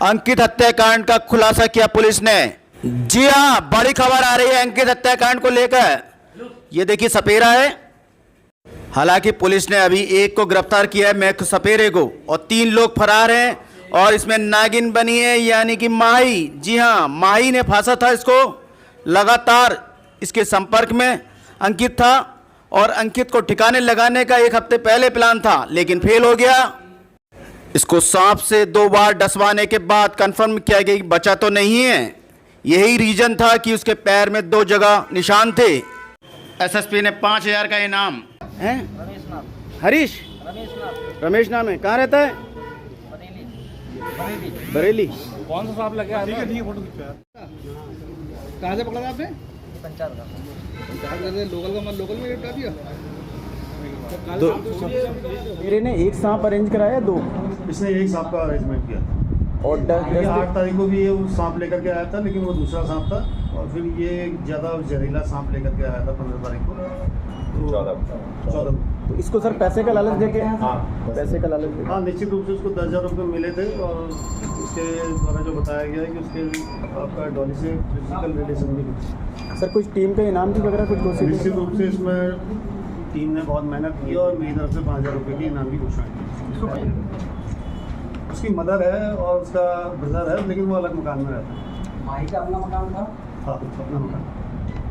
अंकित हत्याकांड का खुलासा किया पुलिस ने। जी हां, बड़ी खबर आ रही है अंकित हत्याकांड को लेकर। ये देखिए सपेरा है। हालांकि पुलिस ने अभी एक को गिरफ्तार किया है, मेक सपेरे को, और 3 लोग फरार हैं। और इसमें नागिन बनी है, यानी कि माही। जी हां, माही ने फांसा था इसको। लगातार इसके संपर्क में अंकित था और अंकित को ठिकाने लगाने का 1 हफ्ते पहले प्लान था, लेकिन फेल हो गया। इसको सांप से 2 बार डसवाने के बाद कंफर्म किया गया कि बचा तो नहीं है। यही रीजन था कि उसके पैर में 2 जगह निशान थे। एसएसपी ने 5000 का इनाम है। हरीश रमेश नाम है। कहाँ रहता है? बरेली। कौन सा सांप लग गया? ठीक है फोटो खींचो। कहाँ से पकड़ा था आपने? पंचायत लोकल का लोकल में निपटा दिया। मेरे ने 1 सांप अरेंज कराया, 2 इसने 1 सांप का अरेंजमेंट किया और 8 तारीख को भी ये सांप लेकर के आया था, लेकिन वो दूसरा सांप था। और फिर ये ज़्यादा जहरीला सांप लेकर के आया था 15 तारीख को, तो 14। तो इसको सर पैसे का लालच देके? हाँ, पैसे का लालच देके। हाँ, निश्चित रूप से उसको 10,000 रुपये मिले थे। और उसके द्वारा जो बताया गया है कि उसके आपका डॉली से फिजिकल रिलेशन भी कुछ। सर कुछ टीम के इनाम की वगैरह कुछ कोशिश? निश्चित रूप से इसमें टीम ने बहुत मेहनत की और मेरी तरफ से 5,000 रुपये की इनाम की घोषणा की। उसकी मदर है और उसका ब्रदर है, लेकिन वो अलग मकान में रहता है। माही का अपना मकान था? हाँ, अपना मकान।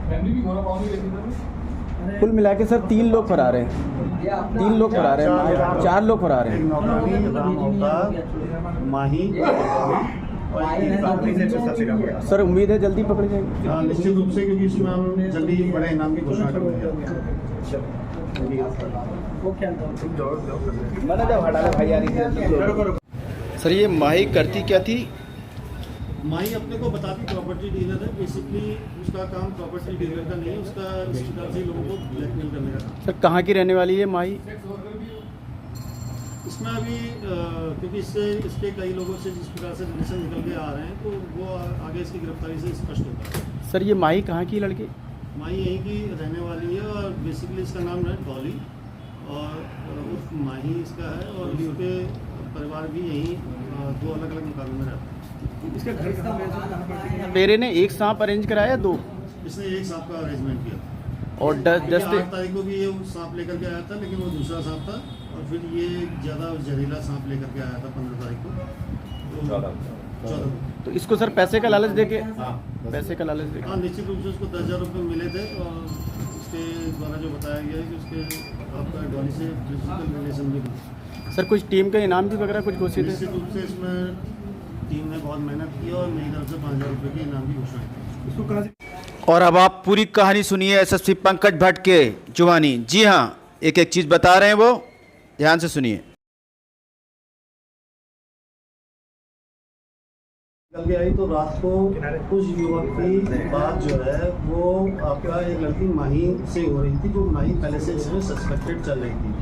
फैमिली भी घोड़ा पानी लेती थी। कुल मिला के सर 3 लोग फरार हैं। 3 लोग फरार हैं, 4 लोग फरार हैं। एक नौकरानी, राम अवतार, माही और सर उम्मीद है जल्दी पकड़ जाएंगे? हाँ, निश्चित रूप से, क्योंकि इसमें हम जल्दी बड़े इनाम की घोषणा कर देंगे। सर ये माही करती क्या थी? माही अपने को बताती प्रॉपर्टी डीलर है। बेसिकली उसका काम प्रॉपर्टी डीलर का नहीं है, उसका इस प्रकार से लोगों को ब्लैकमेल करने का काम। सर कहाँ की रहने वाली है माही? इसमें अभी क्योंकि इसके कई लोगों से जिस प्रकार से रिलेशन निकल के आ रहे हैं, तो वो आगे इसकी गिरफ्तारी से स्पष्ट होता है। सर ये माही कहाँ की लड़की? माही यहीं की रहने वाली है और बेसिकली इसका नाम है डॉली और उर्फ माही इसका है। और इसके परिवार भी यहीं 2 अलग-अलग मकानों में रहता है। इसका घर कहाँ है? मेरे ने 1 सांप अरेंज कराया, 2 इसने 1 सांप का अरेंजमेंट किया और 10 8 तारीख को भी ये सांप लेकर के आया था, लेकिन वो दूसरा सांप था। और फिर ये ज़्यादा जहरीला सांप लेकर के आया था 15 तारीख को, तो 14। तो इसको सर पैसे का लालच देके? हाँ, पैसे का लालच देके। हाँ, निश्चित रूप से उसको 10,000 रुपये मिले थे। और उसके द्वारा जो बताया गया है कि उसके आपका डॉली से फिजिकल रिलेशन भी कुछ। सर कुछ टीम के इनाम की वगैरह कुछ कोशिश? निश्चित रूप से इसमें टीम ने बहुत मेहनत की और मेरी तरफ से 5,000 रुपये की इनाम की घोषणा की। इसको कहाँ से? और अब आप पूरी कहानी सुनिए एसएसपी पंकज भट्ट के जुबानी। जी हाँ, एक एक चीज़ बता रहे हैं वो, ध्यान से सुनिए। निकल के आई तो रात को उस युवक की बात जो है वो आपका एक लड़की माही से हो रही थी, जो माही पहले से इसमें सस्पेक्टेड चल रही थी।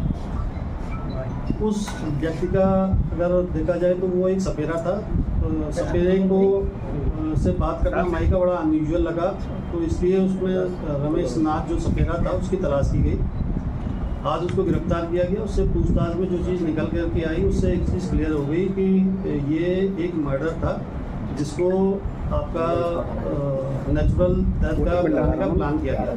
उस व्यक्ति का अगर देखा जाए तो वो एक सपेरा था। तो सपेरे को से बात करना माही का बड़ा अनयूजुअल लगा, तो इसलिए उसमें रमेश नाथ जो सपेरा था उसकी तलाश की गई। आज उसको गिरफ्तार किया गया। उससे पूछताछ में जो चीज़ निकल कर के आई, उससे एक चीज़ क्लियर हो गई कि ये एक मर्डर था जिसको आपका नेचुरल डेथ का करने का प्लान किया गया।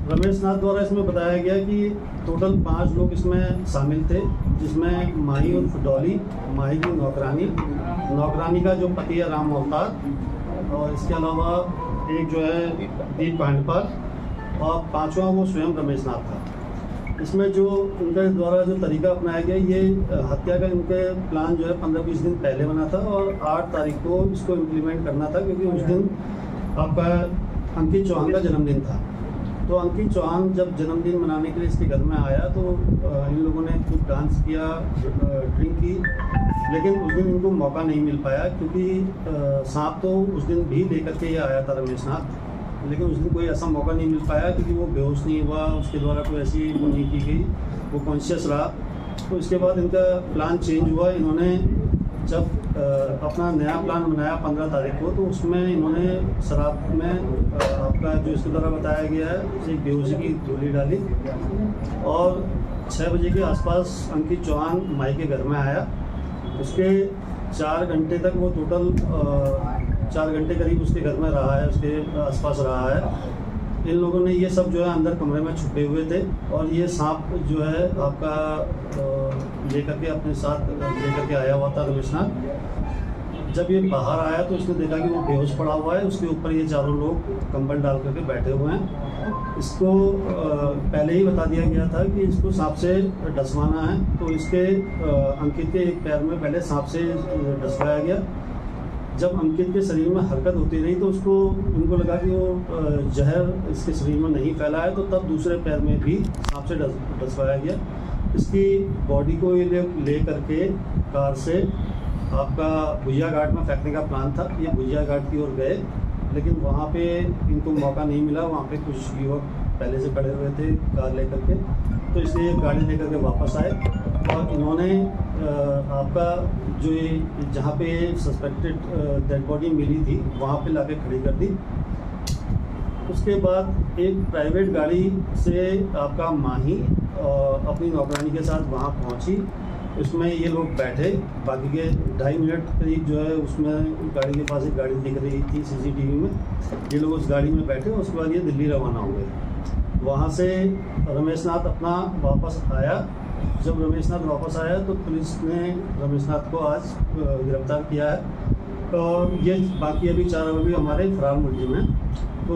रमेश नाथ द्वारा इसमें बताया गया कि टोटल 5 लोग इसमें शामिल थे, जिसमें माही उर्फ डॉली, माही की नौकरानी का जो पति है राम अवतार, और इसके अलावा एक जो है दीप पांडपाल, और 5वां वो स्वयं रमेश नाथ था। इसमें जो उनके द्वारा जो तरीका अपनाया गया, ये हत्या का इनके प्लान जो है 15-20 दिन पहले बना था और 8 तारीख को इसको इम्प्लीमेंट करना था, क्योंकि उस दिन आपका अंकित चौहान का जन्मदिन था। तो अंकित चौहान जब जन्मदिन मनाने के लिए इसके घर में आया तो इन लोगों ने कुछ डांस किया, ड्रिंक की, लेकिन उस दिन इनको मौका नहीं मिल पाया, क्योंकि सांप तो उस दिन भी लेकर के ये आया था रमेश नाथ, लेकिन उस दिन कोई ऐसा मौका नहीं मिल पाया क्योंकि वो बेहोश नहीं हुआ, उसके द्वारा कोई ऐसी वो नहीं की गई, वो कॉन्शियस रहा। तो इसके बाद इनका प्लान चेंज हुआ। इन्होंने जब अपना नया प्लान बनाया 15 तारीख को, तो उसमें इन्होंने शराब में आपका जो इसके द्वारा बताया गया है एक बेहोशी की गोली डाली और 6 बजे के आसपास अंकित चौहान माई के घर में आया। उसके 4 घंटे तक वो टोटल 4 घंटे करीब उसके घर में रहा है, उसके आसपास रहा है। इन लोगों ने ये सब जो है अंदर कमरे में छुपे हुए थे और ये सांप जो है आपका लेकर के अपने साथ लेकर के आया हुआ था रमेशनाथ। जब ये बाहर आया तो उसने देखा कि वो बेहोश पड़ा हुआ है, उसके ऊपर ये चारों लोग कंबल डाल करके बैठे हुए हैं। इसको पहले ही बता दिया गया था कि इसको सांप से डसवाना है, तो इसके अंकित के एक पैर में पहले सांप से डसवाया गया। जब अंकित के शरीर में हरकत होती रही तो उसको उनको लगा कि वो जहर इसके शरीर में नहीं फैला है, तो तब दूसरे पैर में भी सांप से डसवाया गया। इसकी बॉडी को ये ले करके कार से आपका भुजिया घाट में फेंकने का प्लान था। ये भुजिया घाट की ओर गए, लेकिन वहाँ पे इनको मौका नहीं मिला। वहाँ पे कुछ युवक पहले से खड़े हुए थे कार लेकर के, तो इसलिए गाड़ी लेकर के वापस आए और इन्होंने आपका जो ये जहाँ पे सस्पेक्टेड डेड बॉडी मिली थी वहाँ पे लाके खड़ी कर दी। उसके बाद एक प्राइवेट गाड़ी से आपका माही अपनी नौकरानी के साथ वहाँ पहुँची। उसमें ये लोग बैठे, बाकी के 2.5 मिनट करीब जो है उसमें गाड़ी के पास एक गाड़ी दिख रही थी सीसीटीवी में। ये लोग उस गाड़ी में बैठे, उसके बाद ये दिल्ली रवाना हो गए। वहाँ से रमेशनाथ अपना वापस आया। जब रमेशनाथ वापस आया तो पुलिस ने रमेशनाथ को आज गिरफ्तार किया है। तो ये बाकी अभी 4 आरोपी हमारे फरार मुलजिम हैं, तो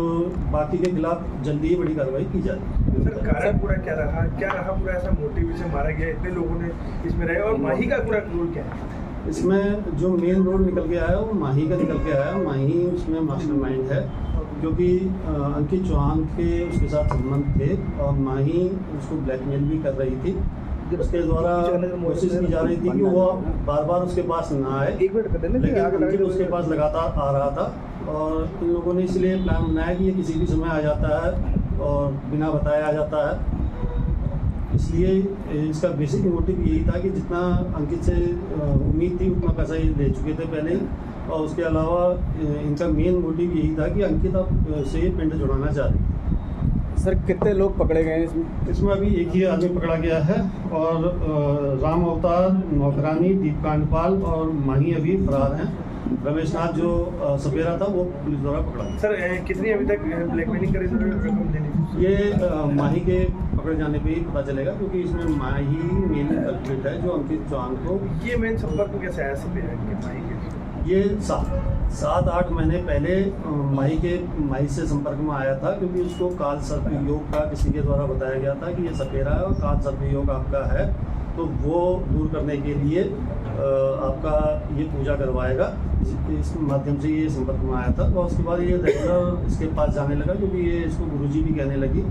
बाकी के खिलाफ जल्दी ही बड़ी कार्रवाई की जाएगी। सर कारण पूरा क्या रहा पूरा ऐसा मोटिव से मारा गया, इतने लोगों ने इसमें रहे, और माही का पूरा रोल क्या है इसमें? जो मेन रोल निकल के आया वो माही का निकल के आया। माही उसमें मास्टरमाइंड है, क्योंकि अंकित चौहान के उसके साथ संबंध थे और माही उसको ब्लैकमेल भी कर रही थी। उसके द्वारा कोशिश की जा रही थी कि वो बार बार उसके पास ना आए, लेकिन अंकित उसके पास लगातार आ रहा था और इन लोगों ने इसलिए प्लान बनाया कि ये किसी भी समय आ जाता है और बिना बताए आ जाता है। इसलिए इसका बेसिक मोटिव यही था कि जितना अंकित से उम्मीद थी उतना पैसा ये ले चुके थे पहले ही, और उसके अलावा इनका मेन मोटिव यही था कि अंकित अब से पिंड जुड़ाना चाह रही। सर कितने लोग पकड़े गए हैं इसमें अभी एक ही आदमी पकड़ा गया है और राम अवतार, नौकरानी, दीप कांडपाल और माही अभी फरार हैं। रमेशनाथ जो सपेरा था वो पुलिस द्वारा पकड़ा गया। सर कितनी अभी तक ब्लैकमेलिंग करी रकम देनी? ये माही के पकड़े जाने पे ही पता चलेगा, क्योंकि इसमें माही मेन कल्प्रिट है जो अंकित चौहान को। ये मेन संपर्क में कैसे आया सपेरा के माही के? ये 7-8 महीने पहले माही से संपर्क में आया था, क्योंकि उसको काल सर्प योग का किसी के द्वारा बताया गया था कि ये सपेरा है और काल सर्प योग आपका है, तो वो दूर करने के लिए आपका ये पूजा करवाएगा। इस माध्यम से ये संपर्क में आया था और उसके बाद ये रेगुलर इसके पास जाने लगा, क्योंकि ये इसको गुरुजी भी कहने लगी,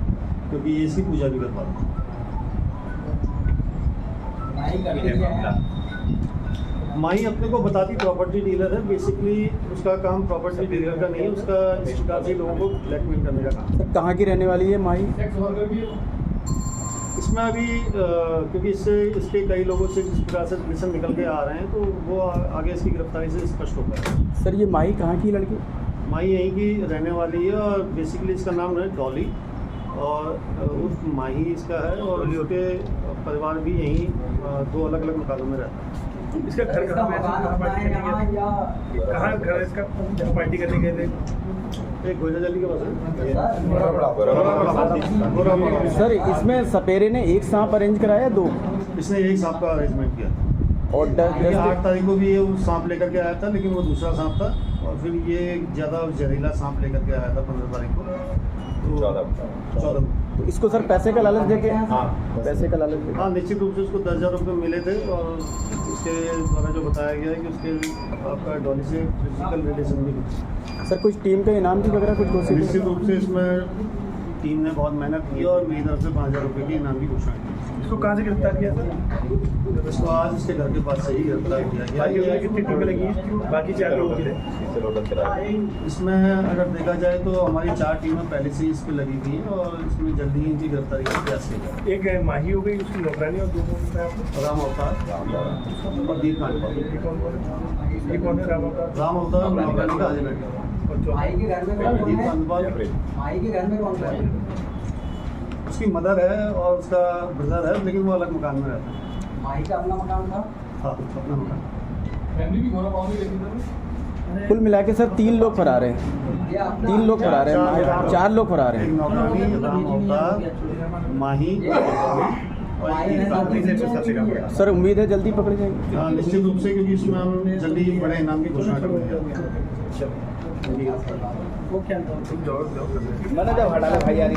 क्योंकि ये इसकी पूजा भी करवाता है। माही अपने को बताती प्रॉपर्टी डीलर है, बेसिकली उसका काम प्रॉपर्टी डीलर का नहीं है, उसका इस प्रकार से लोगों को ब्लैकमेल करने का काम। सर कहाँ की रहने वाली है माही? इसमें अभी क्योंकि इसके कई लोगों से जिस प्रकार से रिलेशन निकल के आ रहे हैं, तो वो आगे इसकी गिरफ्तारी से स्पष्ट हो पाएगा। सर ये माही कहाँ की लड़की? माही यहीं की रहने वाली है और बेसिकली इसका नाम है डॉली और उर्फ माही इसका है, और उसके परिवार भी यहीं 2 अलग-अलग मकानों में रहता है। इसका घर कहाँ पे है? कहाँ घर है इसका? पार्टी करने गए थे एक गोजाजली के पास है। सर इसमें सपेरे ने एक सांप अरेंज कराया 2? इसने एक सांप का अरेंजमेंट किया और 8 तारीख को भी ये सांप लेकर के आया था, लेकिन वो दूसरा सांप था, और फिर ये ज़्यादा जहरीला सांप लेकर के आया था 15 तारीख को, तो 14 तो इसको सर पैसे का लालच देके? हाँ पैसे का लालच देके। हाँ, निश्चित रूप से उसको 10,000 रुपये मिले थे और उसके द्वारा जो बताया गया है कि उसके आपका डॉली से फिजिकल रिलेशन भी कुछ। सर कुछ टीम का इनाम भी वगैरह कुछ घोषित? निश्चित रूप से इसमें टीम ने बहुत मेहनत की और मेरी तरफ से 5,000 रुपये की इनाम की घोषणा की। इसको कहाँ से गिरफ्तार किया था? इसको आज उसके घर के पास से ही गिरफ्तार किया गया। कितनी टीमें लगी? बाकी 4 लोगों की थे इसमें अगर देखा जाए तो हमारी 4 टीमें पहले से ही इस पर लगी हुई हैं और इसमें जल्दी ही इनकी गिरफ्तारी का प्रयास किया जाए। एक माही हो गई, उसकी नौकरानी, और 2 राम अवतार और दीप कांडपाल। ये कौन है राम अवतार? राम अवतार नौकरानी का आज बैठा माही के घर में दीप कांडपाल माही के घर में कौन है? उसकी मदर है और उसका ब्रदर है, लेकिन वो अलग मकान में रहता है। माही का अपना मकान था? हाँ, अपना मकान। कुल मिला के सर 3 लोग फरार हैं, 3 लोग फरार हैं, 4 लोग फरार एक हैं। नौकरानी, राम अवतार, माही और एक सर उम्मीद है जल्दी पकड़े जाएंगे। निश्चित रूप से, क्योंकि इसमें हम जल्दी बड़े इनाम की घोषणा करेंगे। मैंने जब हटा भाई यार